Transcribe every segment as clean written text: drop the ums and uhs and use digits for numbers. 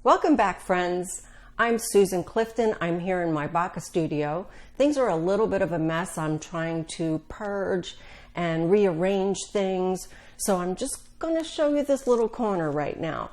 Welcome back, friends. I'm Susan Clifton. I'm here in my Baca studio. Things are a little bit of a mess. I'm trying to purge and rearrange things. So I'm just going to show you this little corner right now.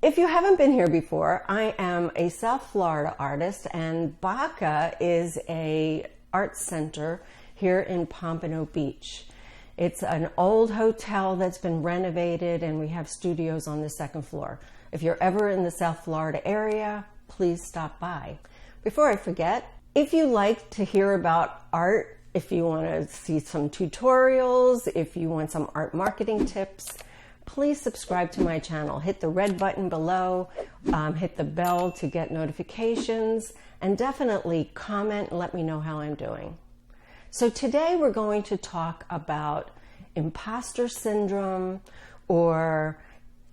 If you haven't been here before, I am a South Florida artist, and Baca is an art center here in Pompano Beach. It's an old hotel that's been renovated, and we have studios on the second floor. If you're ever in the South Florida area, please stop by. Before I forget, if you like to hear about art, if you want to see some tutorials, if you want some art marketing tips, please subscribe to my channel. Hit the red button below, hit the bell to get notifications, and definitely comment and let me know how I'm doing. So today we're going to talk about imposter syndrome or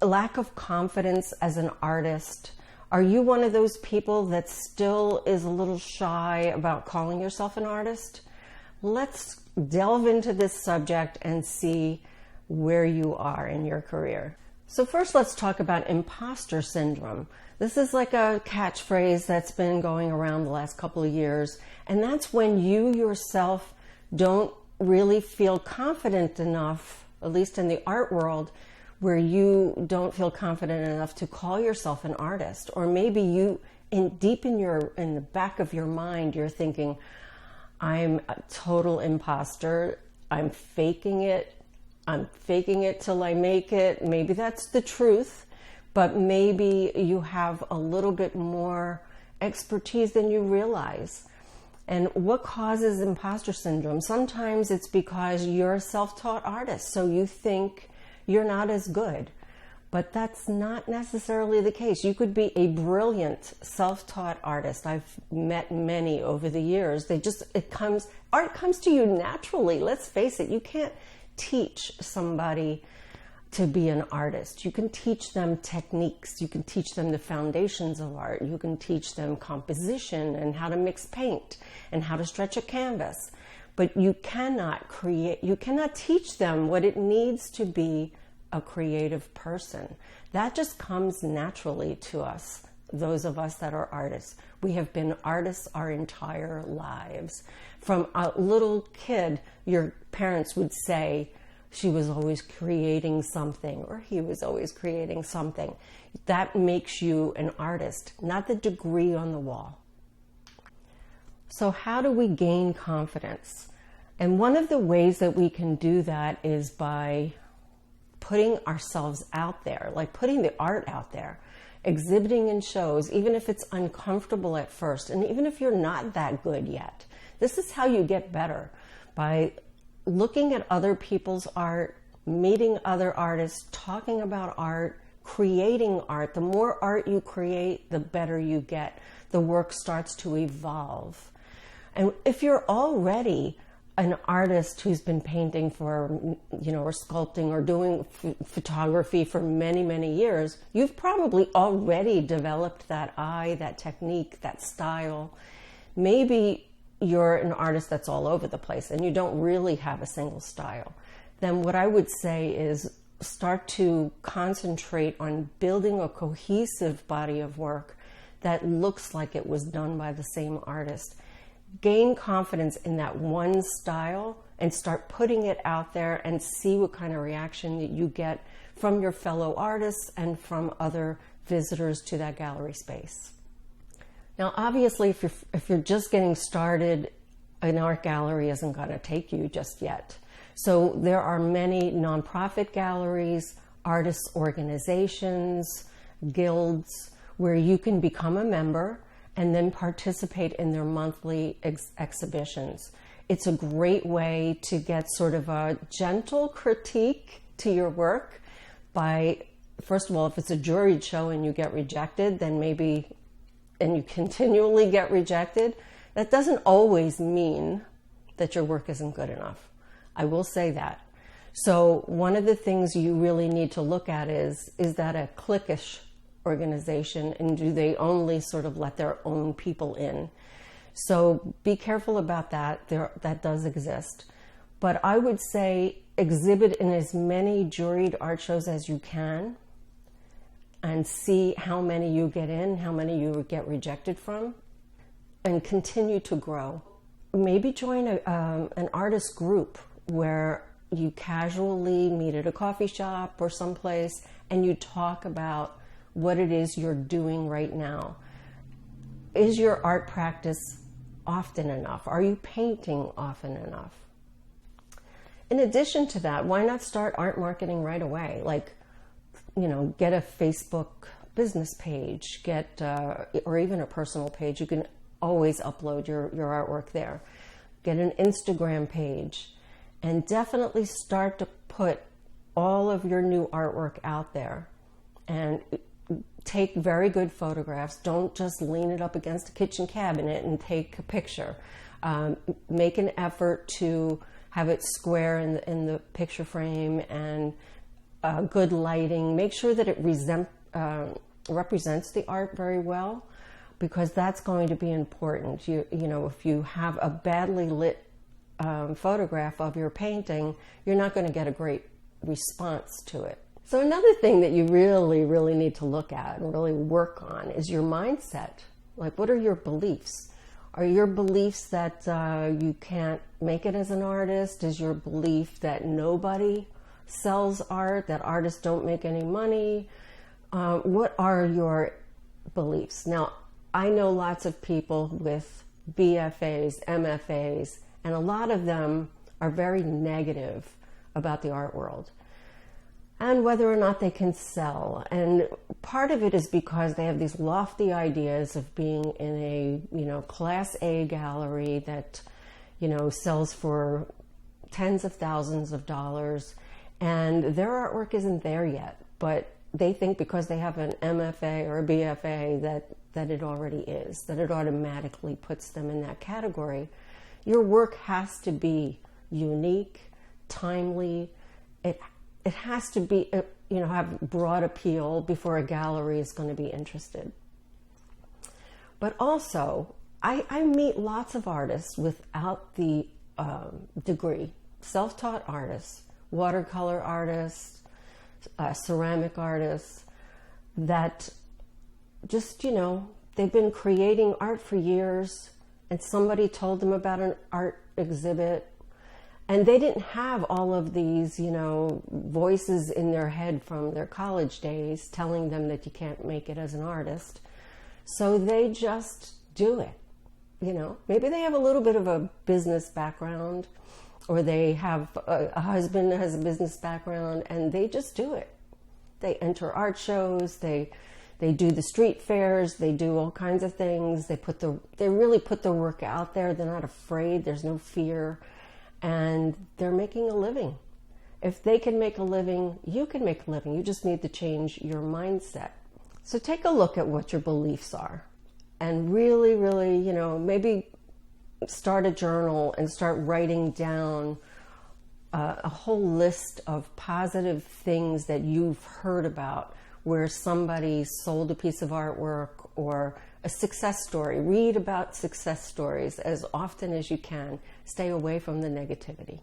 lack of confidence as an artist. Are you one of those people that still is a little shy about calling yourself an artist? Let's delve into this subject and see where you are in your career. So first, let's talk about imposter syndrome. This is like a catchphrase that's been going around the last couple of years, and that's when you yourself don't really feel confident enough, at least in the art world, where you don't feel confident enough to call yourself an artist. Or maybe you, deep in the back of your mind, you're thinking, I'm a total imposter, I'm faking it till I make it. Maybe that's the truth, but maybe you have a little bit more expertise than you realize. And what causes imposter syndrome? Sometimes it's because you're a self-taught artist, so you think you're not as good. But that's not necessarily the case. You could be a brilliant self-taught artist. I've met many over the years. Art comes to you naturally. Let's face it, you can't teach somebody to be an artist. You can teach them techniques. You can teach them the foundations of art. You can teach them composition and how to mix paint and how to stretch a canvas. But you cannot teach them what it needs to be a creative person. That just comes naturally to us, those of us that are artists. We have been artists our entire lives. From a little kid, your parents would say, she was always creating something, or he was always creating something. That makes you an artist, not the degree on the wall. So how do we gain confidence? And one of the ways that we can do that is by putting ourselves out there, like putting the art out there, exhibiting in shows, even if it's uncomfortable at first, and even if you're not that good yet. This is how you get better, by looking at other people's art, meeting other artists, talking about art, creating art. The more art you create, the better you get. The work starts to evolve. And if you're already an artist who's been painting for, or sculpting or doing photography for many, many years, you've probably already developed that eye, that technique, that style. Maybe you're an artist that's all over the place and you don't really have a single style. Then what I would say is start to concentrate on building a cohesive body of work that looks like it was done by the same artist. Gain confidence in that one style and start putting it out there and see what kind of reaction that you get from your fellow artists and from other visitors to that gallery space. Now, obviously, if you're just getting started, an art gallery isn't going to take you just yet. So there are many nonprofit galleries, artists organizations, guilds, where you can become a member and then participate in their monthly exhibitions. It's a great way to get sort of a gentle critique to your work by, first of all, if it's a juried show and you get rejected, then maybe, and you continually get rejected, that doesn't always mean that your work isn't good enough. I will say that. So one of the things you really need to look at is that a cliquish organization, and do they only sort of let their own people in? So be careful about that. That does exist. But I would say exhibit in as many juried art shows as you can and see how many you get in, how many you get rejected from, and continue to grow. Maybe join an artist group where you casually meet at a coffee shop or someplace and you talk about what it is you're doing right now. Is your art practice often enough? Are you painting often enough? In addition to that, why not start art marketing right away? Like, get a Facebook business page, or even a personal page. You can always upload your artwork there. Get an Instagram page, and definitely start to put all of your new artwork out there. And take very good photographs. Don't just lean it up against a kitchen cabinet and take a picture. Make an effort to have it square in the picture frame and good lighting. Make sure that it represents the art very well, because that's going to be important. If you have a badly lit photograph of your painting, you're not going to get a great response to it. So another thing that you really, really need to look at and really work on is your mindset. Like, what are your beliefs? Are your beliefs that you can't make it as an artist? Is your belief that nobody sells art, that artists don't make any money? What are your beliefs? Now, I know lots of people with BFAs, MFAs, and a lot of them are very negative about the art world and whether or not they can sell. And part of it is because they have these lofty ideas of being in a, Class A gallery that, sells for tens of thousands of dollars, and their artwork isn't there yet. But they think because they have an MFA or a BFA that it already is, that it automatically puts them in that category. Your work has to be unique, timely. It has to be, have broad appeal before a gallery is going to be interested. But also, I meet lots of artists without the degree, self-taught artists, watercolor artists, ceramic artists, that just, they've been creating art for years, and somebody told them about an art exhibit, and they didn't have all of these, voices in their head from their college days telling them that you can't make it as an artist. So they just do it. Maybe they have a little bit of a business background, or they have a husband that has a business background, and they just do it. They enter art shows, they do the street fairs, they do all kinds of things. They really put their work out there. They're not afraid, there's no fear. And they're making a living. If they can make a living, you can make a living. You just need to change your mindset. So take a look at what your beliefs are, and really, really, maybe start a journal and start writing down a whole list of positive things that you've heard about, where somebody sold a piece of artwork or a success story. Read about success stories as often as you can. Stay away from the negativity.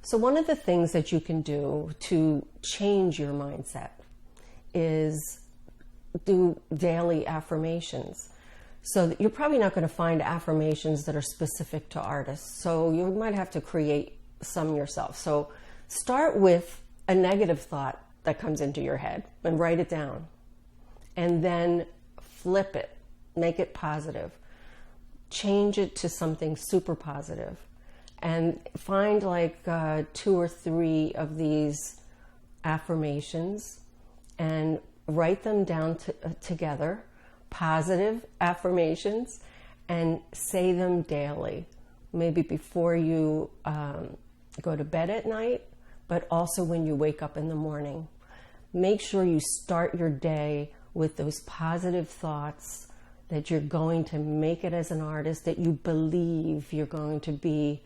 So one of the things that you can do to change your mindset is do daily affirmations. So you're probably not going to find affirmations that are specific to artists. So you might have to create some yourself. So start with a negative thought that comes into your head and write it down. And then flip it. Make it positive. Change it to something super positive. And find like 2 or 3 of these affirmations and write them down together, positive affirmations, and say them daily. Maybe before you go to bed at night, but also when you wake up in the morning. Make sure you start your day with those positive thoughts, that you're going to make it as an artist, that you believe you're going to be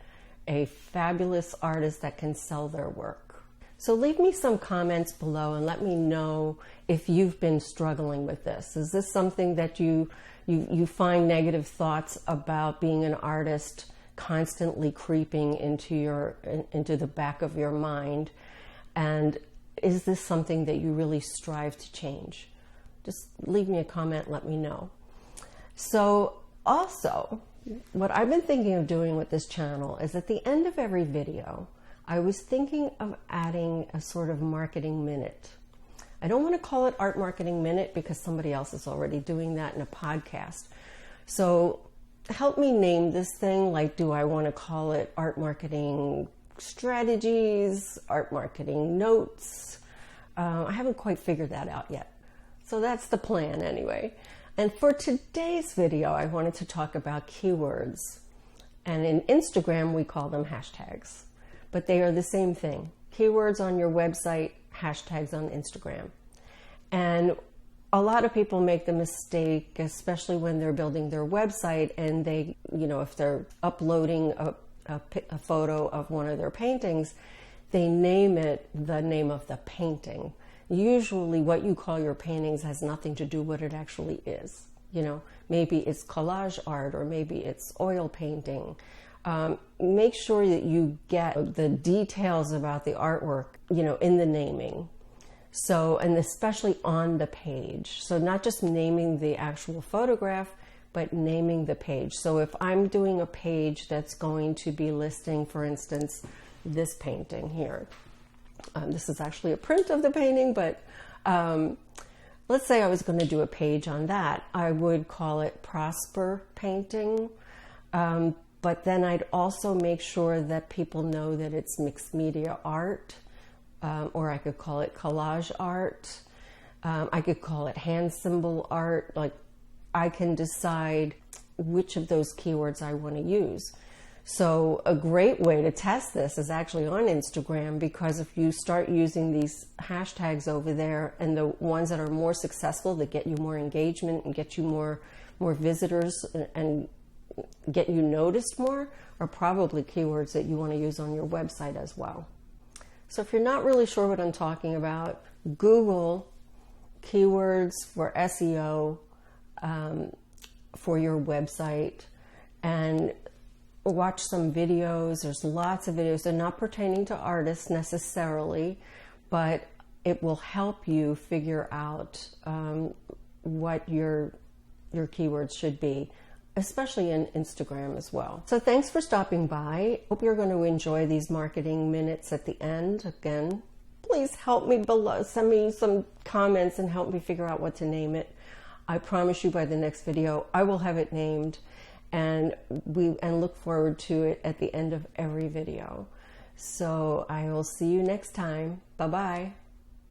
a fabulous artist that can sell their work. So leave me some comments below and let me know if you've been struggling with this. Is this something that you find negative thoughts about being an artist constantly creeping into the back of your mind? And is this something that you really strive to change? Just leave me a comment, let me know. So also, what I've been thinking of doing with this channel is at the end of every video, I was thinking of adding a sort of marketing minute. I don't want to call it Art Marketing Minute because somebody else is already doing that in a podcast. So help me name this thing. Like, do I want to call it Art Marketing Strategies, Art Marketing Notes? I haven't quite figured that out yet. So that's the plan anyway. And for today's video, I wanted to talk about keywords. And in Instagram, we call them hashtags, but they are the same thing. Keywords on your website, hashtags on Instagram. And a lot of people make the mistake, especially when they're building their website and they, if they're uploading a photo of one of their paintings, they name it the name of the painting. Usually what you call your paintings has nothing to do with what it actually is. Maybe it's collage art or maybe it's oil painting. Make sure that you get the details about the artwork, in the naming. So, and especially on the page. So not just naming the actual photograph, but naming the page. So if I'm doing a page that's going to be listing, for instance, this painting here. This is actually a print of the painting, but let's say I was going to do a page on that. I would call it Prosper Painting. But then I'd also make sure that people know that it's mixed media art, or I could call it collage art. I could call it hand symbol art. Like, I can decide which of those keywords I want to use. So a great way to test this is actually on Instagram, because if you start using these hashtags over there, and the ones that are more successful, that get you more engagement and get you more visitors and get you noticed more, are probably keywords that you want to use on your website as well. So if you're not really sure what I'm talking about, Google keywords for SEO for your website and watch some videos. There's lots of videos. They're not pertaining to artists necessarily, but it will help you figure out what your keywords should be, especially in Instagram as well. So thanks for stopping by. Hope you're going to enjoy these marketing minutes at the end. Again, please help me below. Send me some comments and help me figure out what to name it. I promise you by the next video, I will have it named, and look forward to it at the end of every video. So I will see you next time. Bye-bye.